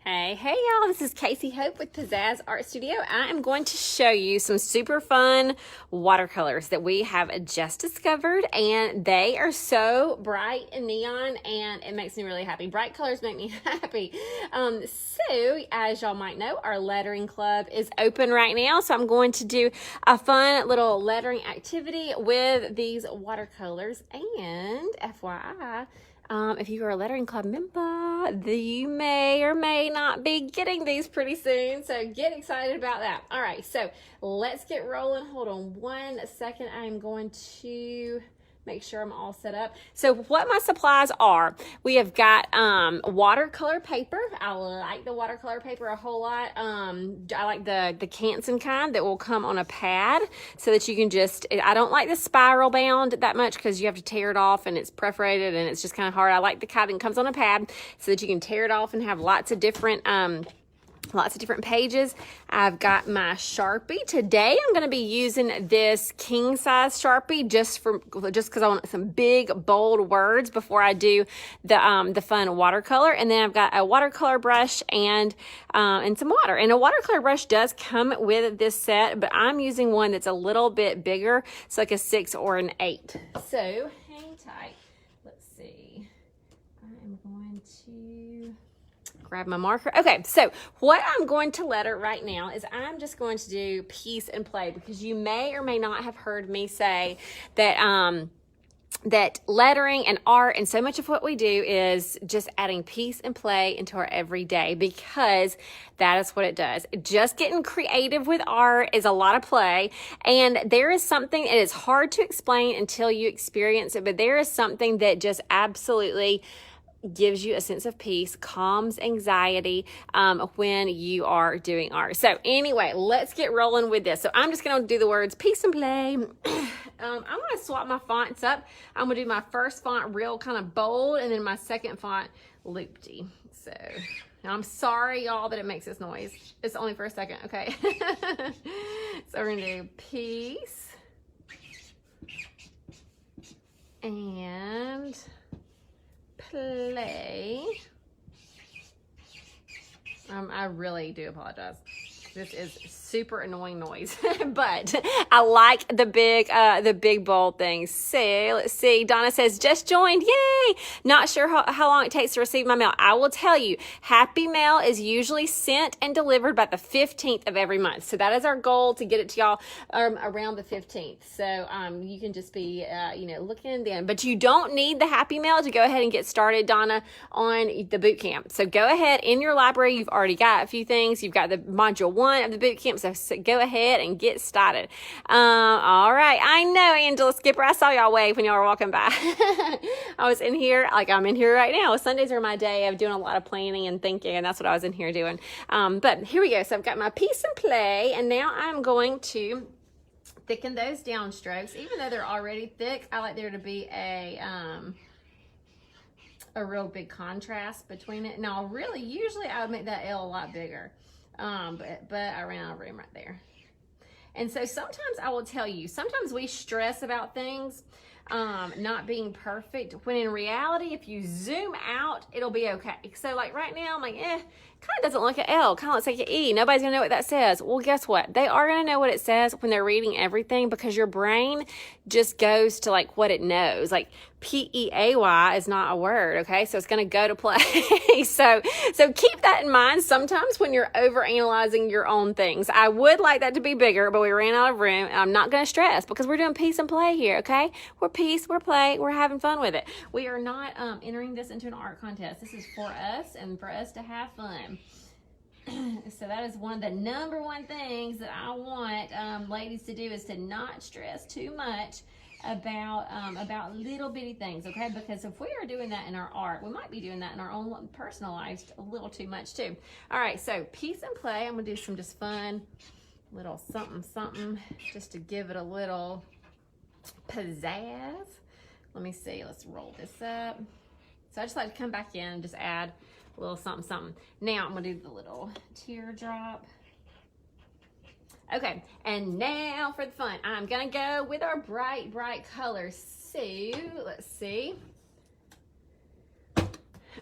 Hey y'all, this is Casey Hope with Pizzazz Art Studio. I am going to show you some super fun watercolors that we have just discovered, and they are so bright and neon, and it makes me really happy. Bright colors make me happy. So as y'all might know, our lettering club is open right now, so I'm going to do a fun little lettering activity with these watercolors. And FYI, if you are a lettering club member, you may or may not be getting these pretty soon, so get excited about that. All right, so let's get rolling. Hold on 1 second. I'm going to make sure I'm all set up. So what my supplies are, we have got watercolor paper. I like the watercolor paper a whole lot. I like the Canson kind that will come on a pad so that you can just, I don't like the spiral bound that much because you have to tear it off and it's perforated and it's just kind of hard. I like the kind that comes on a pad so that you can tear it off and have lots of different pages. I've got my Sharpie. Today I'm going to be using this king size Sharpie just because I want some big bold words before I do the fun watercolor. And then I've got a watercolor brush and some water. And a watercolor brush does come with this set, but I'm using one that's a little bit bigger. It's like a 6 or an 8. So hang tight. Let's see. I am going to grab my marker. Okay, so what I'm going to letter right now is I'm just going to do piece and play, because you may or may not have heard me say that that lettering and art and so much of what we do is just adding piece and play into our everyday, because that is what it does. Just getting creative with art is a lot of play, and there is something, it is hard to explain until you experience it, but there is something that just absolutely gives you a sense of peace, calms anxiety when you are doing art. So anyway, let's get rolling with this. So I'm just going to do the words peace and play. I'm going to swap my fonts up. I'm going to do my first font real kind of bold, and then my second font loopty. So now I'm sorry, y'all, that it makes this noise. It's only for a second, okay? So we're going to do peace and play. I really do apologize. This is super annoying noise, but I like the big bold things. So let's see. Donna says, just joined. Yay! Not sure how long it takes to receive my mail. I will tell you, Happy Mail is usually sent and delivered by the 15th of every month. So that is our goal, to get it to y'all around the 15th. So you can just be looking then. But you don't need the Happy Mail to go ahead and get started, Donna, on the boot camp. So go ahead, in your library, you've already got a few things. You've got the module 1 of the boot camp, so go ahead and get started. All right, I know, Angela Skipper, I saw y'all wave when y'all were walking by. I was in here, like I'm in here right now. Sundays are my day of doing a lot of planning and thinking, and that's what I was in here doing. But here we go. So I've got my piece and play, and now I'm going to thicken those down strokes. Even though they're already thick, I like there to be a real big contrast between it. Now, really, usually I would make that L a lot bigger. But I ran out of room right there. And so sometimes I will tell you, sometimes we stress about things not being perfect, when in reality, if you zoom out, it'll be okay. So like right now, I'm like, kind of doesn't look like an L, kind of looks like an E. Nobody's gonna know what that says. Well, guess what? They are gonna know what it says when they're reading everything, because your brain just goes to like what it knows. Like P-E-A-Y is not a word, okay? So it's gonna go to play. So keep that in mind sometimes when you're overanalyzing your own things. I would like that to be bigger, but we ran out of room, and I'm not gonna stress because we're doing peace and play here, okay? We're peace, we're play, we're having fun with it. We are not entering this into an art contest. This is for us and for us to have fun. So that is one of the number one things that I want ladies to do, is to not stress too much about little bitty things, okay? Because if we are doing that in our art, we might be doing that in our own personal lives a little too much too. All right, so peace and play. I'm gonna do some just fun little something just to give it a little pizzazz. Let me see, let's roll this up. So I just like to come back in and just add a little something. Now I'm gonna do the little teardrop. Okay, and now for the fun. I'm gonna go with our bright colors. So let's see.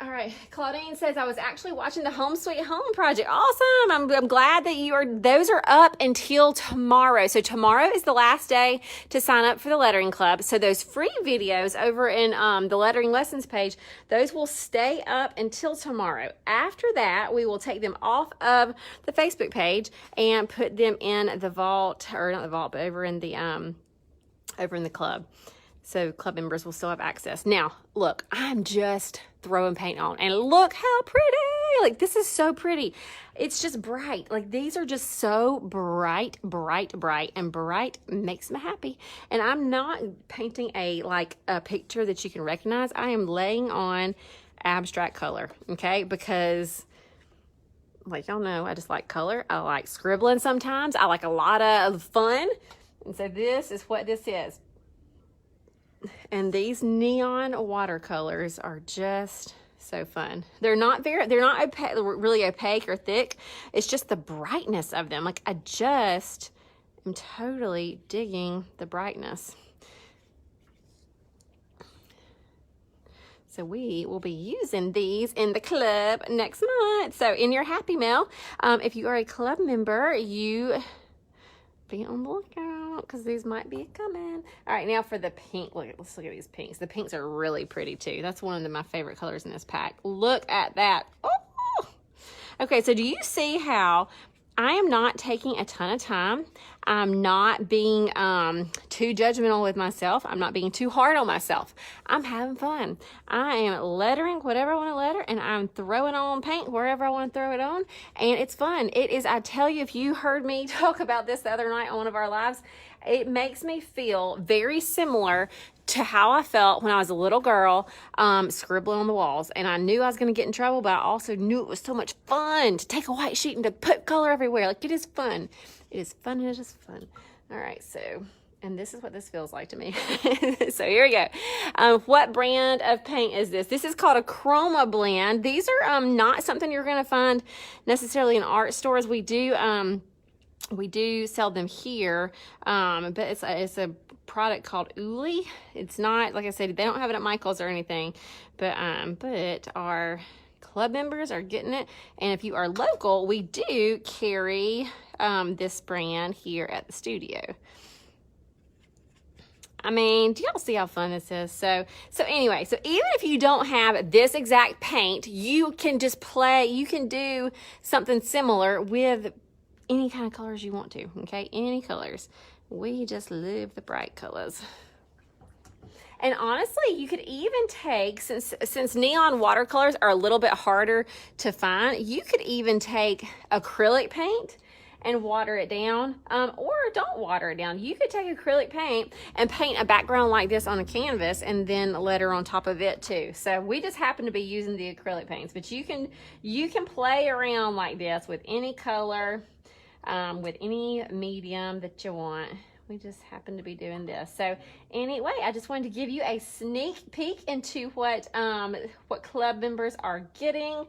All right, Claudine says, I was actually watching the Home Sweet Home project. Awesome. I'm glad that those are up until tomorrow. So tomorrow is the last day to sign up for the lettering club. So those free videos over in the lettering lessons page, those will stay up until tomorrow. After that, we will take them off of the Facebook page and put them in the vault, or not the vault, but over in the club. So club members will still have access. Now, look, I'm just throwing paint on, and look how pretty. Like, this is so pretty. It's just bright. Like, these are just so bright, and bright makes me happy. And I'm not painting a picture that you can recognize. I am laying on abstract color, okay? Because, like y'all know, I just like color. I like scribbling sometimes. I like a lot of fun. And so this is what this is. And these neon watercolors are just so fun. They're not really opaque or thick. It's just the brightness of them. Like, I just am totally digging the brightness. So we will be using these in the club next month. So in your Happy Mail, if you are a club member, you be on the lookout because these might be coming. All right, now for the pink. Let's look at these pinks. The pinks are really pretty too. That's one of my favorite colors in this pack. Look at that. Oh! Okay, so do you see how I am not taking a ton of time? I'm not being too judgmental with myself. I'm not being too hard on myself. I'm having fun. I am lettering whatever I want to letter, and I'm throwing on paint wherever I want to throw it on, and it's fun. It is, I tell you, if you heard me talk about this the other night on one of our lives, it makes me feel very similar to how I felt when I was a little girl, scribbling on the walls. And I knew I was going to get in trouble, but I also knew it was so much fun to take a white sheet and to put color everywhere. Like, it is fun. It is fun. It is just fun. All right, so, and this is what this feels like to me. So here we go. What brand of paint is this? This is called a Chroma Blend. These are not something you're going to find necessarily in art stores. We do sell them here, but it's a product called Uli. It's not, like I said, they don't have it at Michael's or anything, but our club members are getting it. And if you are local, we do carry this brand here at the studio. I mean, do y'all see how fun this is? So anyway, so even if you don't have this exact paint, you can just you can do something similar with any kind of colors you want to, okay? Any colors. We just love the bright colors. And honestly, you could even take, since neon watercolors are a little bit harder to find, you could even take acrylic paint and water it down, or don't water it down. You could take acrylic paint and paint a background like this on a canvas and then letter on top of it too. So we just happen to be using the acrylic paints, but you can play around like this with any color, with any medium that you want. We just happen to be doing this. So anyway, I just wanted to give you a sneak peek into what club members are getting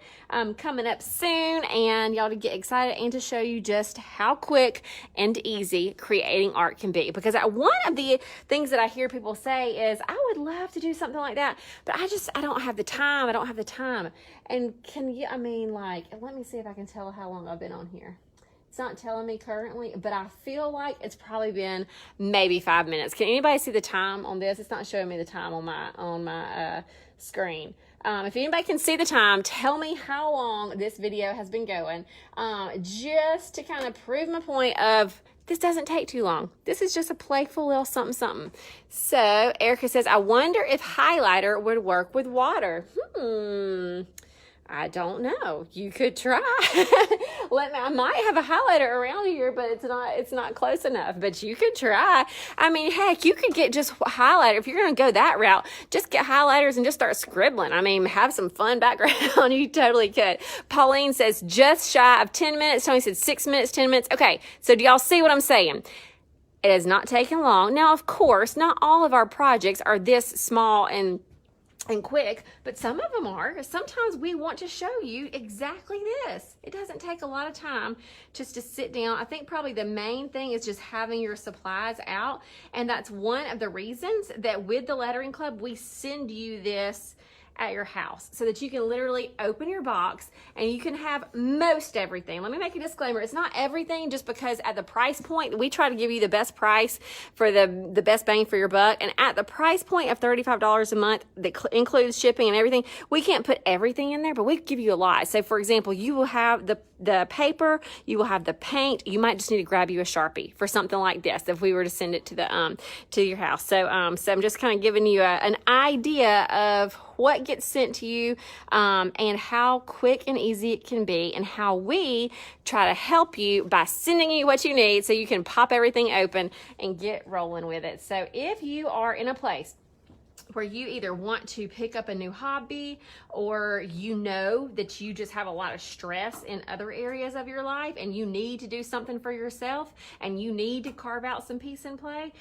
coming up soon, and y'all to get excited and to show you just how quick and easy creating art can be. Because one of the things that I hear people say is, I would love to do something like that, but I don't have the time. I don't have the time. And let me see if I can tell how long I've been on here. It's not telling me currently, but I feel like it's probably been maybe 5 minutes. Can anybody see the time on this? It's not showing me the time on my screen. If anybody can see the time, tell me how long this video has been going, just to kind of prove my point of this doesn't take too long. This is just a playful little something. So Erica says, I wonder if highlighter would work with water. I don't know. You could try. I might have a highlighter around here, but it's not close enough. But you could try. I mean, heck, you could get just highlighter. If you're going to go that route, just get highlighters and just start scribbling. I mean, have some fun background. You totally could. Pauline says just shy of 10 minutes. Tony said 6 minutes, 10 minutes. Okay, so do y'all see what I'm saying? It has not taken long. Now, of course, not all of our projects are this small and quick, but some of them are. Sometimes we want to show you exactly this. It doesn't take a lot of time just to sit down. I think probably the main thing is just having your supplies out, and that's one of the reasons that with the Lettering Club, we send you this at your house so that you can literally open your box and you can have most everything. Let me make a disclaimer. It's not everything, just because at the price point, we try to give you the best price for the best bang for your buck. And at the price point of $35 a month that includes shipping and everything, we can't put everything in there, but we give you a lot. So for example, you will have the paper, you will have the paint. You might just need to grab you a Sharpie for something like this if we were to send it to the to your house. So so I'm just kind of giving you an idea of what gets sent to you, and how quick and easy it can be, and how we try to help you by sending you what you need so you can pop everything open and get rolling with it. So if you are in a place where you either want to pick up a new hobby, or you know that you just have a lot of stress in other areas of your life and you need to do something for yourself and you need to carve out some peace and play,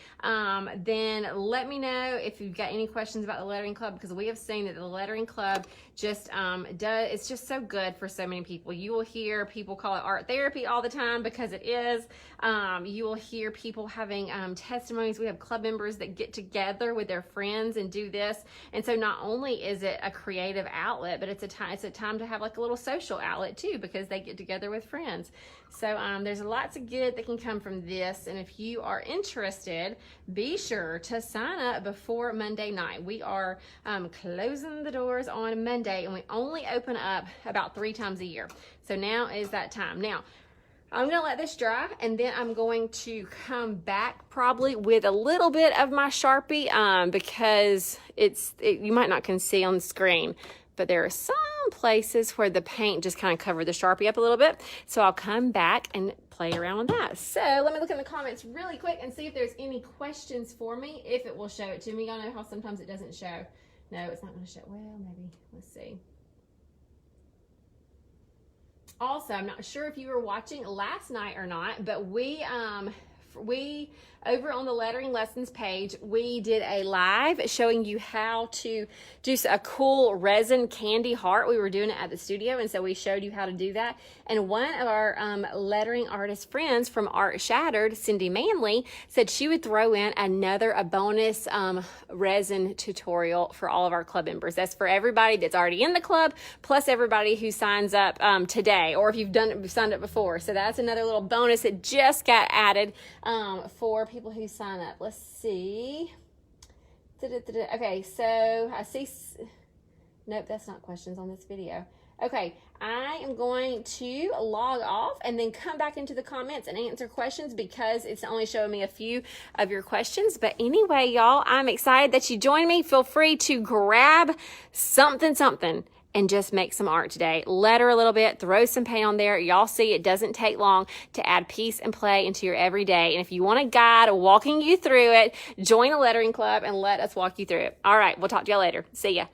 then let me know if you've got any questions about the lettering club, because we have seen that the lettering club just it's just so good for so many people. You will hear people call it art therapy all the time, because it is. You will hear people having testimonies. We have club members that get together with their friends and do this, and so not only is it a creative outlet, but it's a time to have like a little social outlet too, because they get together with friends. So there's lots of good that can come from this, and if you are interested, be sure to sign up before Monday night. We are closing the doors on Monday, and we only open up about 3 times a year. So now is that time. Now, I'm gonna let this dry, and then I'm going to come back probably with a little bit of my Sharpie, because you might not can see on the screen, but there are some places where the paint just kind of covered the Sharpie up a little bit. So I'll come back and play around with that. So let me look in the comments really quick and see if there's any questions for me, if it will show it to me. Y'all know how sometimes it doesn't show. No, it's not gonna show. Well, maybe, let's see. Also, I'm not sure if you were watching last night or not, but we over on the lettering lessons page, we did a live showing you how to do a cool resin candy heart. We were doing it at the studio, and so we showed you how to do that. And one of our lettering artist friends from Art Shattered, Cindy Manley, said she would throw in a bonus resin tutorial for all of our club members. That's for everybody that's already in the club, plus everybody who signs up today, or if you've signed up before. So that's another little bonus that just got added for people who sign up. Let's see. Okay, so I see. Nope, that's not questions on this video. Okay, I am going to log off and then come back into the comments and answer questions, because it's only showing me a few of your questions. But anyway, y'all, I'm excited that you joined me. Feel free to grab something and just make some art today. Letter a little bit, throw some paint on there. Y'all see, it doesn't take long to add peace and play into your everyday. And if you want a guide walking you through it, join a lettering club and let us walk you through it. All right, we'll talk to y'all later. See ya.